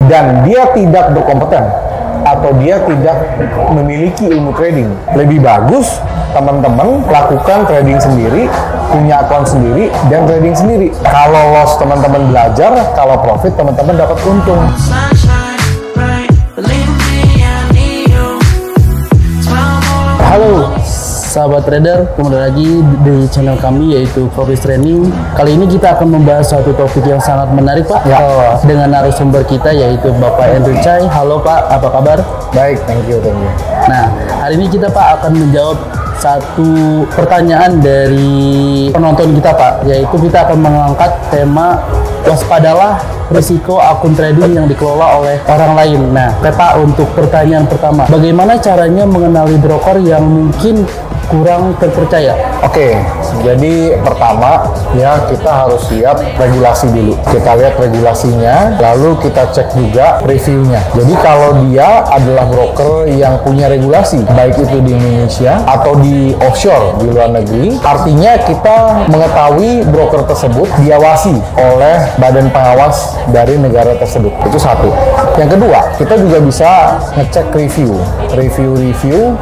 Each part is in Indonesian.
dan dia tidak berkompeten atau dia tidak memiliki ilmu trading, lebih bagus teman-teman lakukan trading sendiri, punya akun sendiri, dan trading sendiri. Kalau loss teman-teman belajar, kalau profit teman-teman dapat untung. Halo sahabat trader, kembali lagi di channel kami yaitu Profit Training. Kali ini kita akan membahas suatu topik yang sangat menarik Pak, dengan narasumber kita yaitu Bapak Andrew Chai. Halo Pak, apa kabar? Baik, thank you. Nah, hari ini kita Pak akan menjawab satu pertanyaan dari penonton kita Pak, yaitu kita akan mengangkat tema waspadalah risiko akun trading yang dikelola oleh orang lain. Nah, Pak, untuk pertanyaan pertama, bagaimana caranya mengenali broker yang mungkin kurang terpercaya? Oke, jadi pertama ya kita harus lihat regulasi dulu. Kita lihat regulasinya, lalu kita cek juga reviewnya. Jadi kalau dia adalah broker yang punya regulasi, baik itu di Indonesia atau di offshore di luar negeri, artinya kita mengetahui broker tersebut diawasi oleh badan pengawas dari negara tersebut. Itu satu. Yang kedua, kita juga bisa ngecek review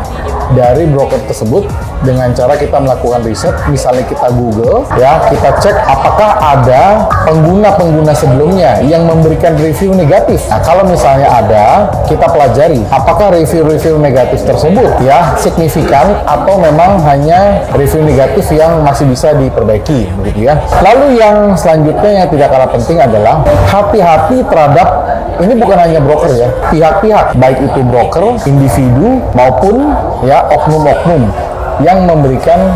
dari broker tersebut dengan cara kita melakukan riset. Misalnya kita Google ya, kita cek apakah ada pengguna sebelumnya yang memberikan review negatif. Nah, kalau misalnya ada, kita pelajari apakah review negatif tersebut ya signifikan atau memang hanya review negatif yang masih bisa diperbaiki begitu ya. Lalu yang selanjutnya yang tidak kalah penting adalah hati-hati terhadap, ini bukan hanya broker ya, pihak-pihak baik itu broker, individu maupun ya oknum-oknum yang memberikan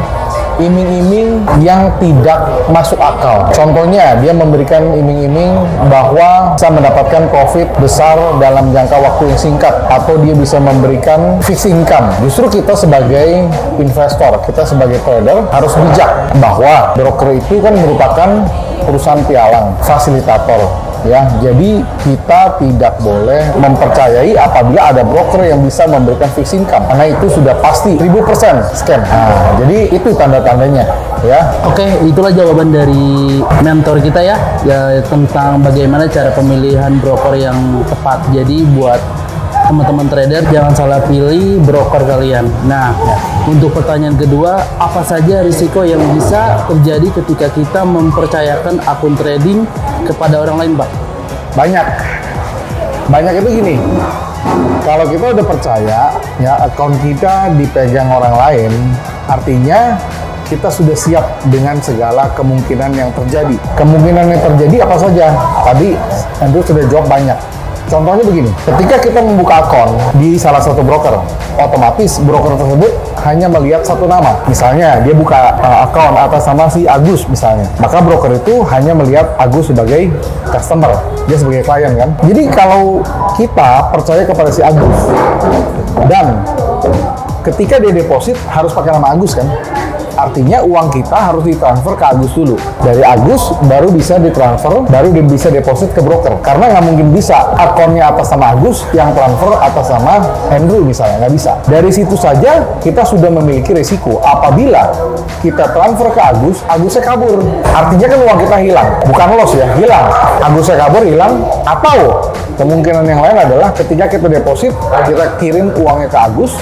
iming-iming yang tidak masuk akal. Contohnya, dia memberikan iming-iming bahwa bisa mendapatkan profit besar dalam jangka waktu yang singkat, atau dia bisa memberikan fixed income. Justru kita sebagai investor, kita sebagai trader harus bijak bahwa broker itu kan merupakan perusahaan pialang, fasilitator. Ya, jadi kita tidak boleh mempercayai apabila ada broker yang bisa memberikan fixed income, karena itu sudah pasti 1000% scam. Nah, jadi itu tanda-tandanya ya. Oke, itulah jawaban dari mentor kita ya tentang bagaimana cara pemilihan broker yang tepat. Jadi buat teman-teman trader jangan salah pilih broker kalian. Nah, untuk pertanyaan kedua, apa saja risiko yang bisa terjadi ketika kita mempercayakan akun trading kepada orang lain, Pak? Banyak itu gini. Kalau kita udah percaya ya akun kita dipegang orang lain, artinya kita sudah siap dengan segala kemungkinan yang terjadi. Kemungkinan yang terjadi apa saja? Tadi Andrew sudah jawab banyak. Contohnya begini, ketika kita membuka akun di salah satu broker, otomatis broker tersebut hanya melihat satu nama. Misalnya dia buka akun atas nama si Agus misalnya, maka broker itu hanya melihat Agus sebagai customer, dia sebagai klien kan. Jadi kalau kita percaya kepada si Agus dan ketika dia deposit harus pakai nama Agus kan, artinya uang kita harus ditransfer ke Agus dulu. Dari Agus baru bisa ditransfer, baru dia bisa deposit ke broker. Karena nggak mungkin bisa akunnya atas nama Agus yang transfer atas nama Andrew misalnya, nggak bisa. Dari situ saja kita sudah memiliki risiko. Apabila kita transfer ke Agus, Agusnya kabur. Artinya kan uang kita hilang, bukan loss ya, hilang. Agusnya kabur, hilang. Atau kemungkinan yang lain adalah ketika kita deposit, kita kirim uangnya ke Agus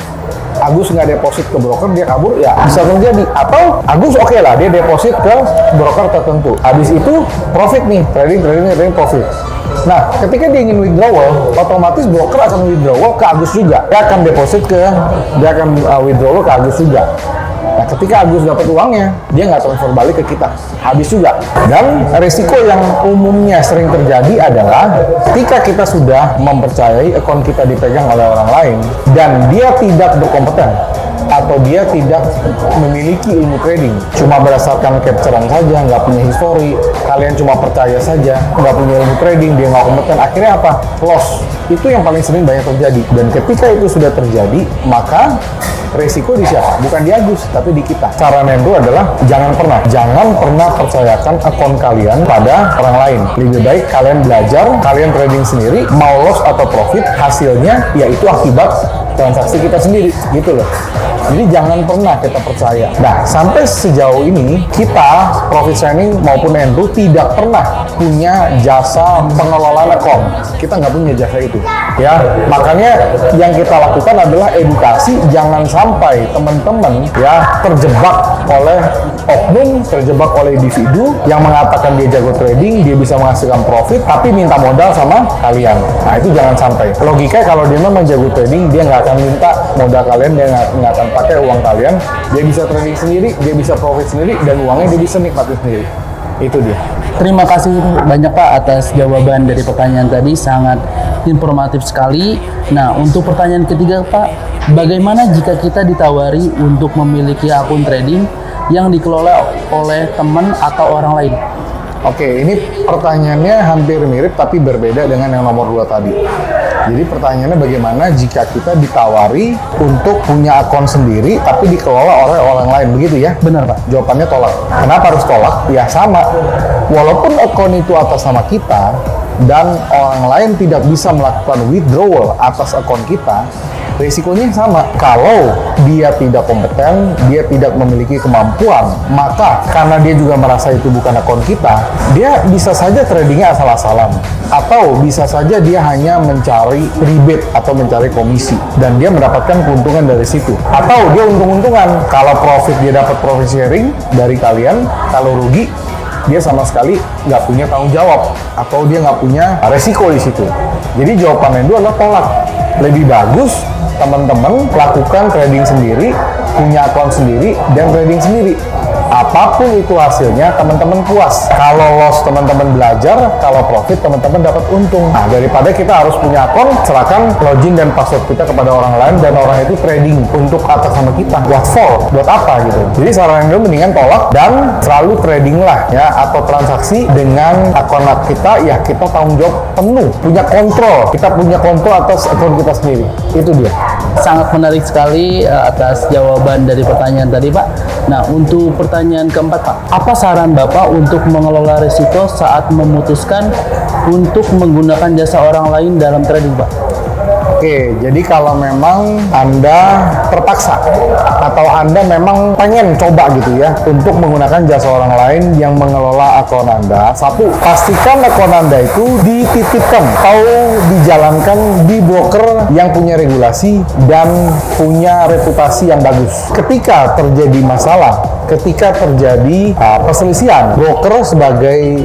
nggak deposit ke broker, dia kabur, ya bisa terjadi. Atau Agus oke lah, dia deposit ke broker tertentu. Habis itu profit nih, trading profit. Nah, ketika dia ingin withdrawal, otomatis broker akan withdrawal ke Agus juga. Dia akan withdrawal ke Agus juga. Nah, ketika Agus dapat uangnya, dia nggak transfer balik ke kita, habis juga. Dan risiko yang umumnya sering terjadi adalah ketika kita sudah mempercayai akun kita dipegang oleh orang lain dan dia tidak berkompeten atau dia tidak memiliki ilmu trading, cuma berdasarkan capturean saja, nggak punya history, kalian cuma percaya saja, nggak punya ilmu trading, dia nggak kompeten, akhirnya apa? Loss. Itu yang paling sering banyak terjadi. Dan ketika itu sudah terjadi, maka resiko di siapa? Bukan di Agus, tapi di kita. Cara Andrew adalah jangan pernah percayakan akun kalian pada orang lain. Lebih baik kalian belajar, kalian trading sendiri, mau loss atau profit, hasilnya yaitu akibat transaksi kita sendiri, gitu loh. Jadi jangan pernah kita percaya. Nah, sampai sejauh ini kita Profit Shining maupun Andrew tidak pernah punya jasa pengelolaan akun. Kita nggak punya jasa itu, ya. Makanya yang kita lakukan adalah edukasi. Jangan sampai teman-teman ya terjebak oleh oknum, terjebak oleh individu yang mengatakan dia jago trading, dia bisa menghasilkan profit, tapi minta modal sama kalian. Nah, itu jangan sampai. Logikanya kalau dia memang jago trading, dia nggak akan minta modal kalian, dia nggak akan pakai uang kalian. Dia bisa trading sendiri, dia bisa profit sendiri, dan uangnya dia bisa nikmati sendiri. Itu dia. Terima kasih banyak Pak atas jawaban dari pertanyaan tadi, sangat informatif sekali. Nah, untuk pertanyaan ketiga Pak, bagaimana jika kita ditawari untuk memiliki akun trading yang dikelola oleh teman atau orang lain? Oke, ini pertanyaannya hampir mirip tapi berbeda dengan yang nomor 2 tadi. Jadi pertanyaannya bagaimana jika kita ditawari untuk punya akun sendiri tapi dikelola oleh orang lain, begitu ya? Benar Pak. Jawabannya tolak. Kenapa harus tolak? Ya sama. Walaupun akun itu atas nama kita dan orang lain tidak bisa melakukan withdrawal atas akun kita, risikonya sama. Kalau dia tidak kompeten, dia tidak memiliki kemampuan, maka karena dia juga merasa itu bukan akun kita, dia bisa saja tradingnya asal-asalan. Atau bisa saja dia hanya mencari rebate atau mencari komisi. Dan dia mendapatkan keuntungan dari situ. Atau dia untung-untungan. Kalau profit, dia dapat profit sharing dari kalian. Kalau rugi, dia sama sekali nggak punya tanggung jawab. Atau dia nggak punya resiko di situ. Jadi jawabannya itu adalah tolak. Lebih bagus teman-teman lakukan trading sendiri, punya akun sendiri, dan trading sendiri. Apapun itu hasilnya, teman-teman puas. Kalau loss, teman-teman belajar. Kalau profit, teman-teman dapat untung. Nah, daripada kita harus punya akun, serahkan login dan password kita kepada orang lain, dan orang itu trading untuk atas nama kita. What for? Buat apa gitu? Jadi saran gue mendingan tolak dan selalu trading lah ya, atau transaksi dengan akun kita. Ya kita tanggung jawab penuh, punya kontrol. Kita punya kontrol atas akun kita sendiri. Itu dia. Sangat menarik sekali atas jawaban dari pertanyaan tadi Pak. Nah, untuk pertanyaan keempat Pak, apa saran Bapak untuk mengelola risiko saat memutuskan untuk menggunakan jasa orang lain dalam trading Pak? Oke, jadi kalau memang Anda terpaksa atau Anda memang pengen coba gitu ya untuk menggunakan jasa orang lain yang mengelola akun Anda, satu, pastikan akun Anda itu dititipkan atau dijalankan di broker yang punya regulasi dan punya reputasi yang bagus. Ketika terjadi masalah, ketika terjadi perselisihan, broker sebagai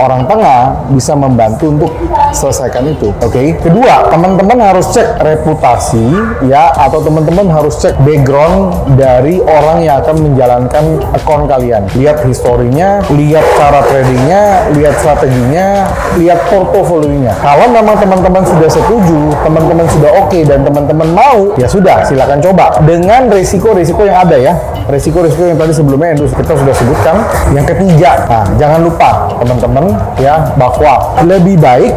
orang tengah bisa membantu untuk selesaikan itu. Oke. Kedua, teman-teman harus cek reputasi ya, atau teman-teman harus cek background dari orang yang akan menjalankan akun kalian. Lihat historinya, lihat cara tradingnya, lihat strateginya, lihat portofolionya. Kalau memang teman-teman sudah setuju, teman-teman sudah oke, dan teman-teman mau, ya sudah, silakan coba dengan risiko-risiko yang ada ya. Risiko-risiko yang tadi sebelumnya kita sudah sebutkan. Yang ketiga, nah, jangan lupa teman-teman ya, bahwa lebih baik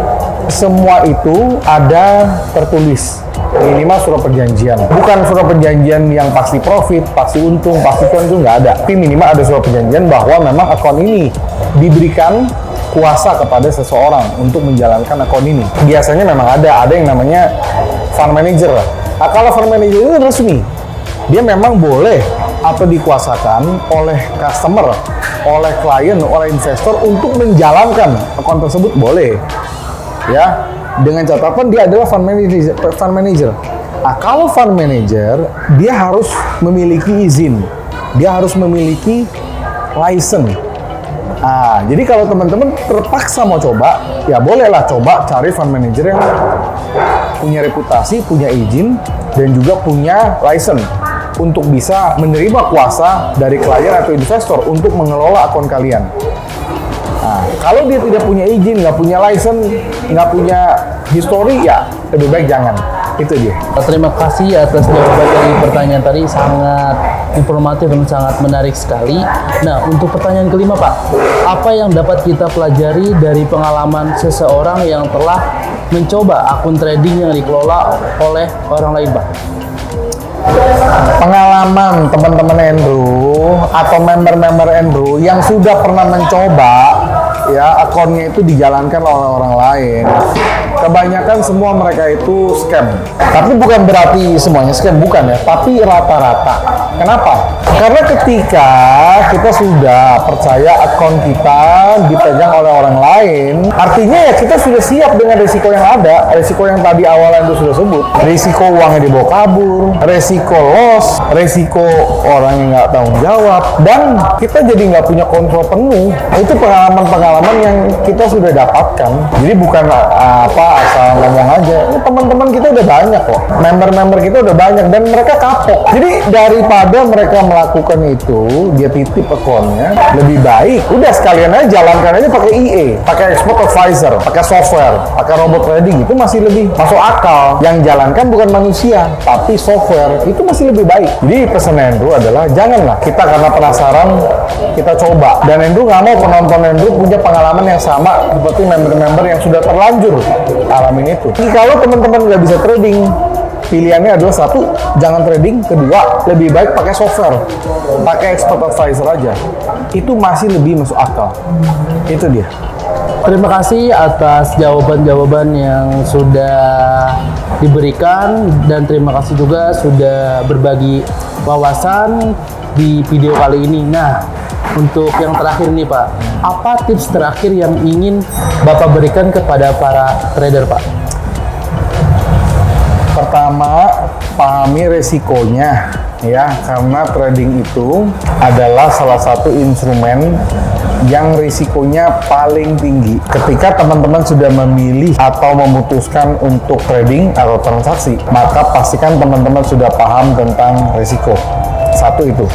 semua itu ada tertulis, minimal surat perjanjian. Bukan surat perjanjian yang pasti profit, pasti untung, pasti cuan, itu nggak ada. Tapi minimal ada surat perjanjian bahwa memang akun ini diberikan kuasa kepada seseorang untuk menjalankan akun ini. Biasanya memang ada yang namanya fund manager. Nah, kalau fund manager itu resmi, dia memang boleh atau dikuasakan oleh customer, oleh klien, oleh investor untuk menjalankan akun tersebut, boleh. Ya, dengan catatan dia adalah fund manager. Nah, kalau fund manager, dia harus memiliki izin, dia harus memiliki license. Nah, jadi kalau teman-teman terpaksa mau coba, ya bolehlah coba cari fund manager yang punya reputasi, punya izin, dan juga punya license untuk bisa menerima kuasa dari klien atau investor untuk mengelola akun kalian. Nah, kalau dia tidak punya izin, nggak punya license, nggak punya history, ya lebih baik jangan. Itu dia. Terima kasih atas jawaban dari pertanyaan tadi, sangat informatif dan sangat menarik sekali. Nah, untuk pertanyaan kelima Pak, apa yang dapat kita pelajari dari pengalaman seseorang yang telah mencoba akun trading yang dikelola oleh orang lain Pak? Pengalaman teman-teman Andrew atau member-member Andrew yang sudah pernah mencoba ya akunnya itu dijalankan oleh orang lain. Kebanyakan semua mereka itu scam. Tapi bukan berarti semuanya scam, bukan ya. Tapi rata-rata. Kenapa? Karena ketika kita sudah percaya akun kita dipegang oleh orang lain, artinya ya kita sudah siap dengan risiko yang ada. Risiko yang tadi awalnya itu sudah sebut. Risiko uangnya dibawa kabur, risiko loss, risiko orang yang nggak tanggung jawab, dan kita jadi nggak punya kontrol penuh. Itu pengalaman-pengalaman yang kita sudah dapatkan. Jadi bukan asal ngomong aja. Ini teman-teman kita udah banyak kok. Member-member kita udah banyak dan mereka kapok. Jadi daripada mereka melakukan itu, dia titip akunnya, lebih baik udah sekalian aja jalankan aja pakai IE, pakai expert advisor, pakai software, pakai robot trading, itu masih lebih masuk akal. Yang jalankan bukan manusia, tapi software, itu masih lebih baik. Jadi pesan Andrew adalah janganlah kita karena penasaran kita coba. Dan Andrew nggak mau penonton Andrew punya pengalaman yang sama seperti member-member yang sudah terlanjur alamin itu. Jadi kalau teman-teman nggak bisa trading, pilihannya adalah satu, jangan trading. Kedua, lebih baik pakai software, pakai expert advisor aja. Itu masih lebih masuk akal. Itu dia. Terima kasih atas jawaban-jawaban yang sudah diberikan, dan terima kasih juga sudah berbagi wawasan di video kali ini. Nah, untuk yang terakhir nih Pak, apa tips terakhir yang ingin Bapak berikan kepada para trader Pak? Pertama, pahami resikonya ya, karena trading itu adalah salah satu instrumen yang risikonya paling tinggi. Ketika teman-teman sudah memilih atau memutuskan untuk trading atau transaksi, maka pastikan teman-teman sudah paham tentang risiko. Satu itu.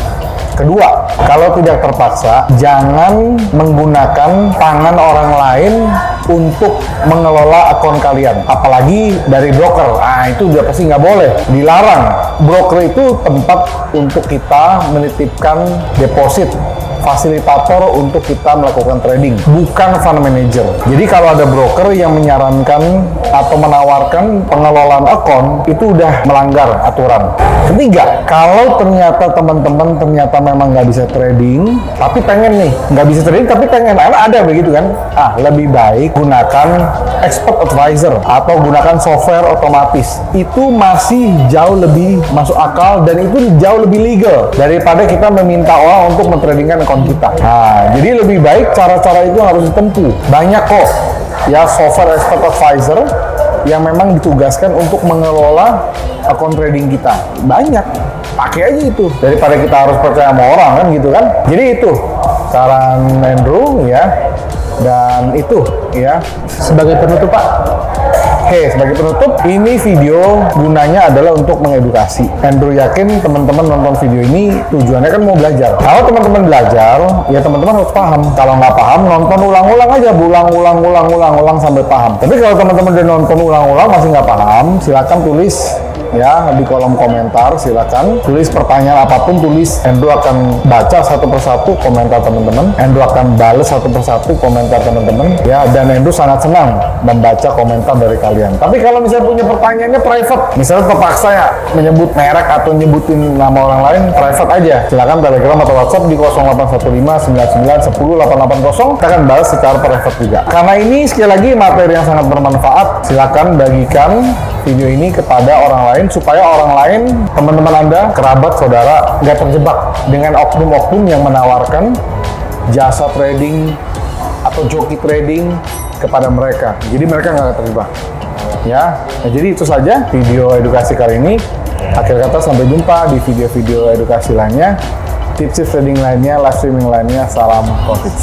Kedua, kalau tidak terpaksa, jangan menggunakan tangan orang lain untuk mengelola akun kalian. Apalagi dari broker. Itu udah pasti nggak boleh. Dilarang. Broker itu tempat untuk kita menitipkan deposit. Fasilitator untuk kita melakukan trading, bukan fund manager. Jadi kalau ada broker yang menyarankan atau menawarkan pengelolaan akun, itu udah melanggar aturan. Ketiga, kalau ternyata teman-teman memang nggak bisa trading, tapi pengen nih, nggak bisa trading tapi pengen, ada begitu kan? Lebih baik gunakan expert advisor atau gunakan software otomatis. Itu masih jauh lebih masuk akal dan itu jauh lebih legal daripada kita meminta orang untuk mentradingkan akun kita. Jadi lebih baik cara-cara itu harus ditempuh. Banyak kok ya software expert advisor yang memang ditugaskan untuk mengelola akun trading kita. Banyak. Pakai aja itu daripada kita harus percaya sama orang kan gitu kan. Jadi itu saran Andrew ya. Dan itu ya. Sebagai penutup Pak. Oke, sebagai penutup, ini video gunanya adalah untuk mengedukasi. Andrew yakin teman-teman nonton video ini tujuannya kan mau belajar. Kalau teman-teman belajar, ya teman-teman harus paham. Kalau nggak paham, nonton ulang-ulang aja, ulang sampai paham. Tapi kalau teman-teman udah nonton ulang-ulang masih nggak paham, silakan tulis ya di kolom komentar, silakan tulis pertanyaan apapun, tulis. Andrew akan baca satu persatu komentar teman-teman. Andrew akan balas satu persatu komentar teman-teman ya, dan Andrew sangat senang membaca komentar dari kalian. Tapi kalau misalnya punya pertanyaannya private, misalnya terpaksa ya menyebut merek atau nyebutin nama orang lain, private aja. Silakan Telegram atau WhatsApp di 081599108880. Kita akan balas secara private juga. Karena ini sekali lagi materi yang sangat bermanfaat, silakan bagikan video ini kepada orang lain supaya orang lain, teman-teman Anda, kerabat, saudara nggak terjebak dengan oknum-oknum yang menawarkan jasa trading atau joki trading kepada mereka. Jadi mereka nggak terjebak. Ya, jadi itu saja video edukasi kali ini. Akhir kata, sampai jumpa di video-video edukasi lainnya, tips-tips trading lainnya, live streaming lainnya. Salam profit.